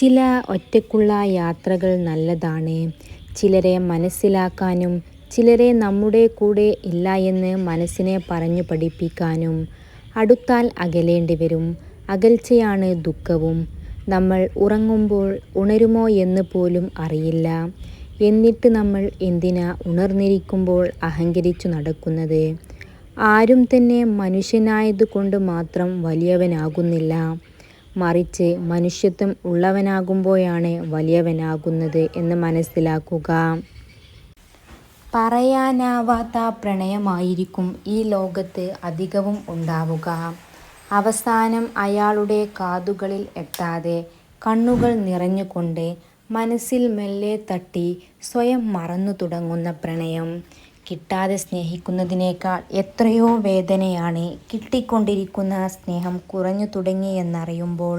ചില ഒറ്റയ്ക്കുള്ള യാത്രകൾ നല്ലതാണ്. ചിലരെ മനസ്സിലാക്കാനും ചിലരെ നമ്മുടെ കൂടെ ഇല്ല എന്ന് മനസ്സിനെ പറഞ്ഞു പഠിപ്പിക്കാനും. അടുത്താൽ അകലേണ്ടി വരും. അകൽച്ചയാണ് ദുഃഖവും. നമ്മൾ ഉറങ്ങുമ്പോൾ ഉണരുമോ എന്ന് പോലും അറിയില്ല. എന്നിട്ട് നമ്മൾ എന്തിനാ ഉണർന്നിരിക്കുമ്പോൾ അഹങ്കരിച്ചു നടക്കുന്നത്? ആരും തന്നെ മനുഷ്യനായതുകൊണ്ട് മാത്രം വലിയവനാകുന്നില്ല. മറിച്ച് മനുഷ്യത്വം ഉള്ളവനാകുമ്പോഴാണ് വലിയവനാകുന്നത് എന്ന് മനസ്സിലാക്കുക. പറയാനാവാത്ത പ്രണയമായിരിക്കും ഈ ലോകത്ത് അധികവും ഉണ്ടാവുക. അവസാനം അയാളുടെ കാതുകളിൽ എത്താതെ കണ്ണുകൾ നിറഞ്ഞുകൊണ്ട് മനസ്സിൽ മെല്ലെ തട്ടി സ്വയം മറന്നു തുടങ്ങുന്ന പ്രണയം. കിട്ടാതെ സ്നേഹിക്കുന്നതിനേക്കാൾ എത്രയോ വേദനയാണ് കിട്ടിക്കൊണ്ടിരിക്കുന്ന സ്നേഹം കുറഞ്ഞു തുടങ്ങിയെന്നറിയുമ്പോൾ.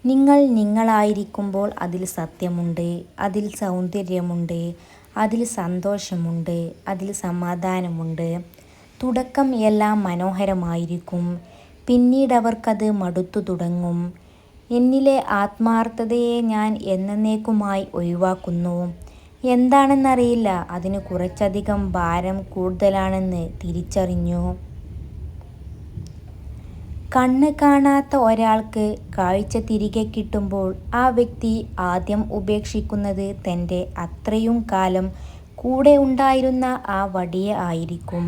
നിങ്ങൾ നിങ്ങളായിരിക്കുമ്പോൾ അതിൽ സത്യമുണ്ട്, അതിൽ സൗന്ദര്യമുണ്ട്, അതിൽ സന്തോഷമുണ്ട്, അതിൽ സമാധാനമുണ്ട്. തുടക്കം എല്ലാം മനോഹരമായിരിക്കും. പിന്നീടവർക്കത് മടുത്തു തുടങ്ങും. എന്നിലെ ആത്മാർത്ഥതയെ ഞാൻ എന്നേക്കുമായി ഒഴിവാക്കുന്നു. എന്താണെന്നറിയില്ല, അതിന് കുറച്ചധികം ഭാരം കൂടുതലാണെന്ന് തിരിച്ചറിഞ്ഞു. കണ്ണ് കാണാത്ത ഒരാൾക്ക് കാഴ്ച തിരികെ കിട്ടുമ്പോൾ ആ വ്യക്തി ആദ്യം ഉപേക്ഷിക്കുന്നത് തൻ്റെ അത്രയും കാലം കൂടെ ഉണ്ടായിരുന്ന ആ വടിയെ ആയിരിക്കും.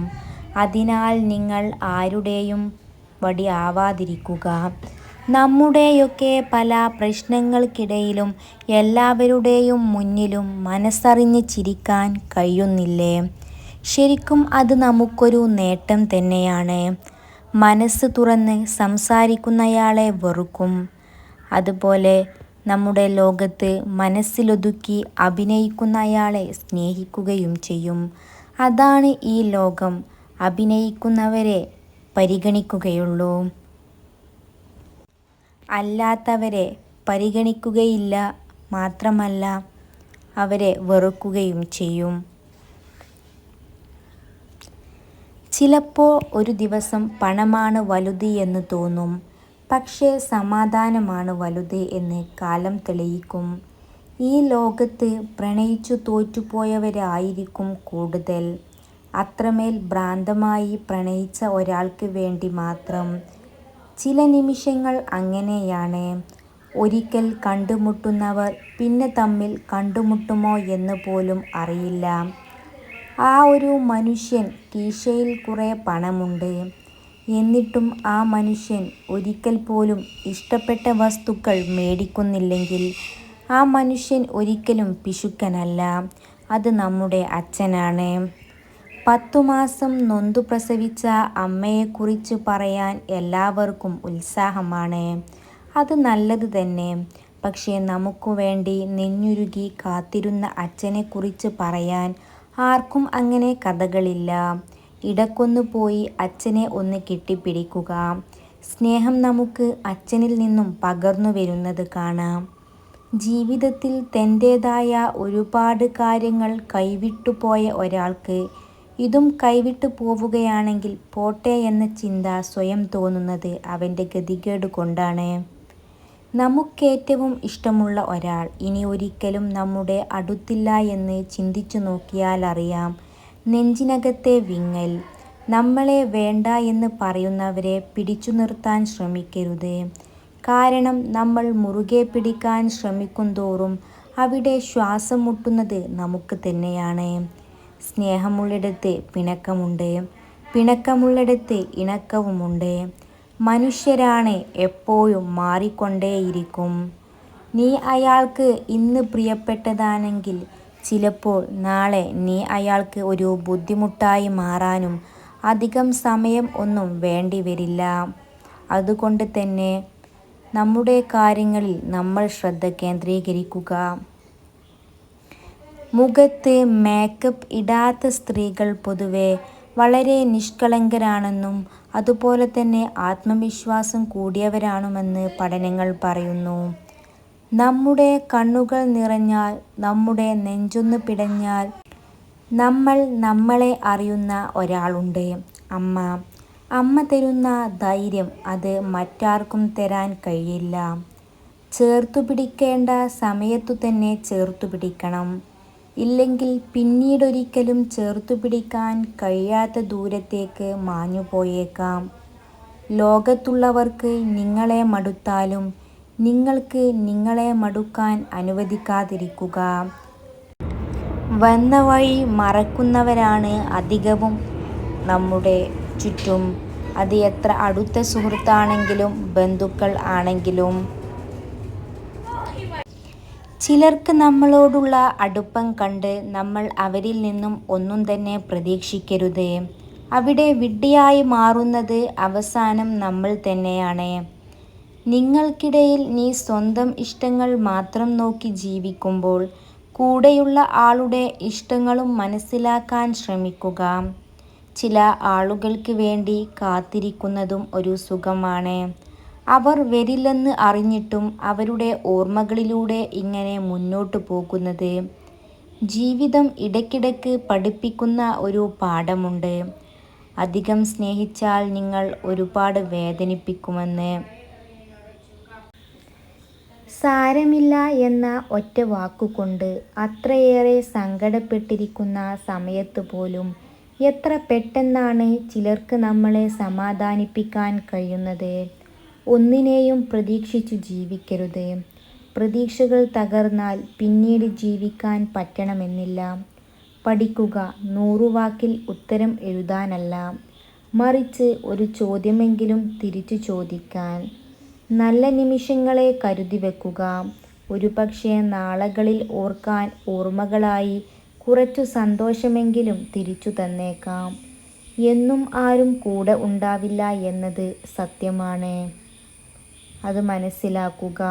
അതിനാൽ നിങ്ങൾ ആരുടെയും വടി ആവാതിരിക്കുക. നമ്മുടെയൊക്കെ പല പ്രശ്നങ്ങൾക്കിടയിലും എല്ലാവരുടെയും മുന്നിലും മനസ്സറിഞ്ഞ് ചിരിക്കാൻ കഴിയുന്നില്ലേ? ശരിക്കും അത് നമുക്കൊരു നേട്ടം തന്നെയാണ്. മനസ്സ് തുറന്ന് സംസാരിക്കുന്നയാളെ വെറുക്കും. അതുപോലെ നമ്മുടെ ലോകത്ത് മനസ്സിലൊതുക്കി അഭിനയിക്കുന്നയാളെ സ്നേഹിക്കുകയും ചെയ്യും. അതാണ് ഈ ലോകം. അഭിനയിക്കുന്നവരെ പരിഗണിക്കുകയുള്ളൂ. അല്ലാത്തവരെ പരിഗണിക്കുകയില്ല. മാത്രമല്ല അവരെ വെറുക്കുകയും ചെയ്യും. ചിലപ്പോൾ ഒരു ദിവസം പണമാണ് വലുത് എന്ന് തോന്നും. പക്ഷേ സമാധാനമാണ് വലുത് എന്ന് കാലം തെളിയിക്കും. ഈ ലോകത്ത് പ്രണയിച്ചു തോറ്റുപോയവരായിരിക്കും കൂടുതൽ. അത്രമേൽ ഭ്രാന്തമായി പ്രണയിച്ച ഒരാൾക്ക് വേണ്ടി മാത്രം. ചില നിമിഷങ്ങൾ അങ്ങനെയാണ്. ഒരിക്കൽ കണ്ടുമുട്ടുന്നവർ പിന്നെ തമ്മിൽ കണ്ടുമുട്ടുമോ എന്ന് പോലും അറിയില്ല. ആ ഒരു മനുഷ്യൻ കീശയിൽ കുറേ പണമുണ്ട്. എന്നിട്ടും ആ മനുഷ്യൻ ഒരിക്കൽ പോലും ഇഷ്ടപ്പെട്ട വസ്തുക്കൾ മേടിക്കുന്നില്ലെങ്കിൽ ആ മനുഷ്യൻ ഒരിക്കലും പിശുക്കനല്ല. അത് നമ്മുടെ അച്ഛനാണ്. 10 മാസം നൊന്തു പ്രസവിച്ച അമ്മയെക്കുറിച്ച് പറയാൻ എല്ലാവർക്കും ഉത്സാഹമാണ്. അത് നല്ലത് തന്നെ. പക്ഷേ നമുക്ക് വേണ്ടി നെഞ്ഞുരുകി കാത്തിരുന്ന അച്ഛനെക്കുറിച്ച് പറയാൻ ആർക്കും അങ്ങനെ കഥകളില്ല. ഇടയ്ക്കൊന്ന് പോയി അച്ഛനെ ഒന്ന് കെട്ടിപ്പിടിക്കുക. സ്നേഹം നമുക്ക് അച്ഛനിൽ നിന്നും പകർന്നു വരുന്നത് കാണാം. ജീവിതത്തിൽ തൻ്റേതായ ഒരുപാട് കാര്യങ്ങൾ കൈവിട്ടുപോയ ഒരാൾക്ക് ഇതും കൈവിട്ടു പോവുകയാണെങ്കിൽ പോട്ടെ എന്ന ചിന്ത സ്വയം തോന്നുന്നത് അവൻ്റെ ഗതികേട് കൊണ്ടാണ്. നമുക്കേറ്റവും ഇഷ്ടമുള്ള ഒരാൾ ഇനി ഒരിക്കലും നമ്മുടെ അടുത്തില്ല എന്ന് ചിന്തിച്ചു നോക്കിയാലറിയാം നെഞ്ചിനകത്തെ വിങ്ങൽ. നമ്മളെ വേണ്ട എന്ന് പറയുന്നവരെ പിടിച്ചു നിർത്താൻ ശ്രമിക്കരുത്. കാരണം നമ്മൾ മുറുകെ പിടിക്കാൻ ശ്രമിക്കുന്തോറും അവിടെ ശ്വാസം മുട്ടുന്നത് നമുക്ക് തന്നെയാണ്. സ്നേഹമുള്ളിടത്ത് പിണക്കമുണ്ട്, പിണക്കമുള്ളിടത്ത് ഇണക്കവുമുണ്ട്. മനുഷ്യരാണ്, എപ്പോഴും മാറിക്കൊണ്ടേയിരിക്കും. നീ അയാൾക്ക് ഇന്ന് പ്രിയപ്പെട്ടതാണെങ്കിൽ ചിലപ്പോൾ നാളെ നീ അയാൾക്ക് ഒരു ബുദ്ധിമുട്ടായി മാറാനും അധികം സമയം ഒന്നും വേണ്ടി വരില്ല. അതുകൊണ്ട് തന്നെ നമ്മുടെ കാര്യങ്ങളിൽ നമ്മൾ ശ്രദ്ധ കേന്ദ്രീകരിക്കുക. മുഖത്ത് മേക്കപ്പ് ഇടാത്ത സ്ത്രീകൾ പൊതുവെ വളരെ നിഷ്കളങ്കരാണെന്നും അതുപോലെ തന്നെ ആത്മവിശ്വാസം കൂടിയവരാണെന്ന് പഠനങ്ങൾ പറയുന്നു. നമ്മുടെ കണ്ണുകൾ നിറഞ്ഞാൽ, നമ്മുടെ നെഞ്ചൊന്ന് പിടഞ്ഞാൽ നമ്മൾ നമ്മളെ അറിയുന്ന ഒരാളുണ്ട്. അമ്മ. അമ്മ തരുന്ന ധൈര്യം അത് മറ്റാർക്കും തരാൻ കഴിയില്ല. ചേർത്തു പിടിക്കേണ്ട സമയത്തു തന്നെ ചേർത്തു പിടിക്കണം. ഇല്ലെങ്കിൽ പിന്നീടൊരിക്കലും ചേർത്തു പിടിക്കാൻ കഴിയാത്ത ദൂരത്തേക്ക് മാഞ്ഞു പോയേക്കാം. ലോകത്തുള്ളവർക്ക് നിങ്ങളെ മടുത്താലും നിങ്ങൾക്ക് നിങ്ങളെ മടുക്കാൻ അനുവദിക്കാതിരിക്കുക. വന്ന വഴി മറക്കുന്നവരാണ് അധികവും നമ്മുടെ ചുറ്റും. അത് എത്ര അടുത്ത സുഹൃത്താണെങ്കിലും ബന്ധുക്കൾ ആണെങ്കിലും. ചിലർക്ക് നമ്മളോടുള്ള അടുപ്പം കണ്ട് നമ്മൾ അവരിൽ നിന്നും ഒന്നും തന്നെ പ്രതീക്ഷിക്കരുത്. അവിടെ വിഡ്ഢിയായി മാറുന്നത് അവസാനം നമ്മൾ തന്നെയാണ്. നിങ്ങൾക്കിടയിൽ നീ സ്വന്തം ഇഷ്ടങ്ങൾ മാത്രം നോക്കി ജീവിക്കുമ്പോൾ കൂടെയുള്ള ആളുടെ ഇഷ്ടങ്ങളും മനസ്സിലാക്കാൻ ശ്രമിക്കുക. ചില ആളുകൾക്ക് വേണ്ടി കാത്തിരിക്കുന്നതും ഒരു സുഖമാണ്. അവർ വരില്ലെന്ന് അറിഞ്ഞിട്ടും അവരുടെ ഓർമ്മകളിലൂടെ ഇങ്ങനെ മുന്നോട്ടു പോകുന്നത്. ജീവിതം ഇടയ്ക്കിടയ്ക്ക് പഠിപ്പിക്കുന്ന ഒരു പാഠമുണ്ട്. അധികം സ്നേഹിച്ചാൽ നിങ്ങൾ ഒരുപാട് വേദനിപ്പിക്കുമെന്ന്. സാരമില്ല എന്ന ഒറ്റ വാക്കുകൊണ്ട് അത്രയേറെ സങ്കടപ്പെട്ടിരിക്കുന്ന സമയത്ത് പോലും എത്ര പെട്ടെന്നാണ് ചിലർക്ക് നമ്മളെ സമാധാനിപ്പിക്കാൻ കഴിയുന്നത്. ഒന്നിനെയും പ്രതീക്ഷിച്ചു ജീവിക്കരുത്. പ്രതീക്ഷകൾ തകർന്നാൽ പിന്നീട് ജീവിക്കാൻ പറ്റണമെന്നില്ല. പഠിക്കുക 100 വാക്കിൽ ഉത്തരം എഴുതാനല്ല, മറിച്ച് ഒരു ചോദ്യമെങ്കിലും തിരിച്ചു ചോദിക്കാൻ. നല്ല നിമിഷങ്ങളെ കരുതി വെക്കുക. ഒരുപക്ഷെ നാളുകളിൽ ഓർക്കാൻ ഓർമ്മകളായി കുറച്ചു സന്തോഷമെങ്കിലും തിരിച്ചു തന്നേക്കാം. എന്നും ആരും കൂടെ ഉണ്ടാവില്ല എന്നത് സത്യമാണ്. അത് മനസ്സിലാക്കുക.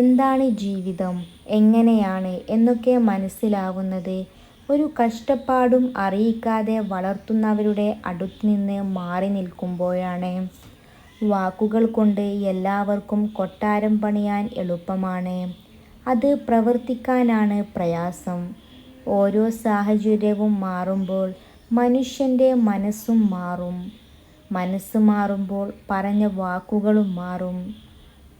എന്താണ് ജീവിതം, എങ്ങനെയാണ് എന്നൊക്കെ മനസ്സിലാവുന്നത് ഒരു കഷ്ടപ്പാടും അറിയിക്കാതെ വളർത്തുന്നവരുടെ അടുത്തുനിന്ന് മാറി നിൽക്കുമ്പോഴാണ്. വാക്കുകൾ കൊണ്ട് എല്ലാവർക്കും കൊട്ടാരം പണിയാൻ എളുപ്പമാണ്. അത് പ്രവർത്തിക്കാനാണ് പ്രയാസം. ഓരോ സാഹചര്യവും മാറുമ്പോൾ മനുഷ്യൻ്റെ മനസ്സും മാറും. മനസ്സ് മാറുമ്പോൾ പറഞ്ഞ വാക്കുകളും മാറും.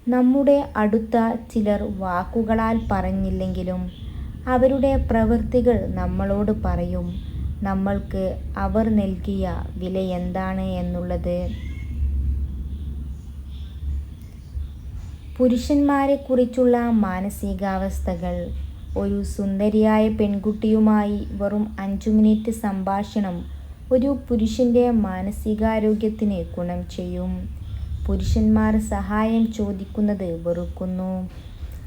നമ്മുടെ അടുത്ത ചിലർ വാക്കുകളാൽ പറഞ്ഞില്ലെങ്കിലും അവരുടെ പ്രവൃത്തികൾ നമ്മളോട് പറയും നമ്മൾക്ക് അവർ നൽകിയ വില എന്താണ് എന്നുള്ളത്. പുരുഷന്മാരെക്കുറിച്ചുള്ള മാനസികാവസ്ഥകൾ. ഒരു സുന്ദരിയായ പെൺകുട്ടിയുമായി വെറും 5 മിനിറ്റ് സംഭാഷണം ഒരു പുരുഷൻ്റെ മാനസികാരോഗ്യത്തിന് ഗുണം ചെയ്യും. പുരുഷന്മാർ സഹായം ചോദിക്കുന്നത് വെറുക്കുന്നു.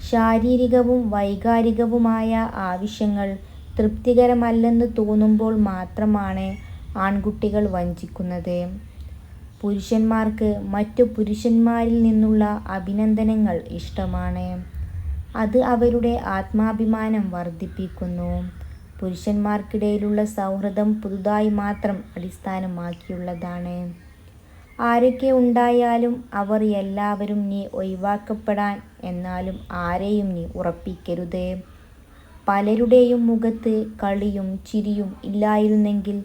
ശാരീരികവും വൈകാരികവുമായ ആവശ്യങ്ങൾ തൃപ്തികരമല്ലെന്ന് തോന്നുമ്പോൾ മാത്രമാണ് ആൺകുട്ടികൾ വഞ്ചിക്കുന്നത്. പുരുഷന്മാർക്ക് മറ്റു പുരുഷന്മാരിൽ നിന്നുള്ള അഭിനന്ദനങ്ങൾ ഇഷ്ടമാണ്. അത് അവരുടെ ആത്മാഭിമാനം വർദ്ധിപ്പിക്കുന്നു. പുരുഷന്മാർക്കിടയിലുള്ള സൗഹൃദം പുതുതായി മാത്രം അടിസ്ഥാനമാക്കിയുള്ളതാണ്. ആരൊക്കെ ഉണ്ടായാലും അവർ എല്ലാവരും നീ ഒഴിവാക്കപ്പെടാൻ എന്നാലും ആരെയും നീ ഉറപ്പിക്കരുത്. പലരുടെയും മുഖത്ത് കളിയും ചിരിയും ഇല്ലായിരുന്നെങ്കിൽ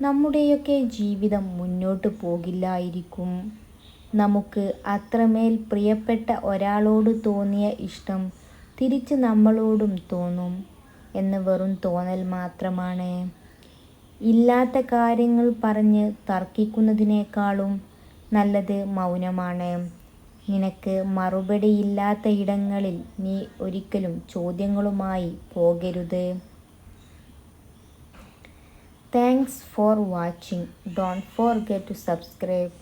നമ്മുടെയൊക്കെ ജീവിതം മുന്നോട്ട് പോകില്ലായിരിക്കും. നമുക്ക് അത്രമേൽ പ്രിയപ്പെട്ട ഒരാളോട് തോന്നിയ ഇഷ്ടം തിരിച്ച് നമ്മളോടും തോന്നും എന്ന് വെറും തോന്നൽ മാത്രമാണ്. ഇല്ലാത്ത കാര്യങ്ങൾ പറഞ്ഞ് തർക്കിക്കുന്നതിനേക്കാളും നല്ലത് മൗനമാണ്. നിനക്ക് മറുപടിയില്ലാത്ത ഇടങ്ങളിൽ നീ ഒരിക്കലും ചോദ്യങ്ങളുമായി പോകരുത്. Thanks for watching. Don't forget to subscribe.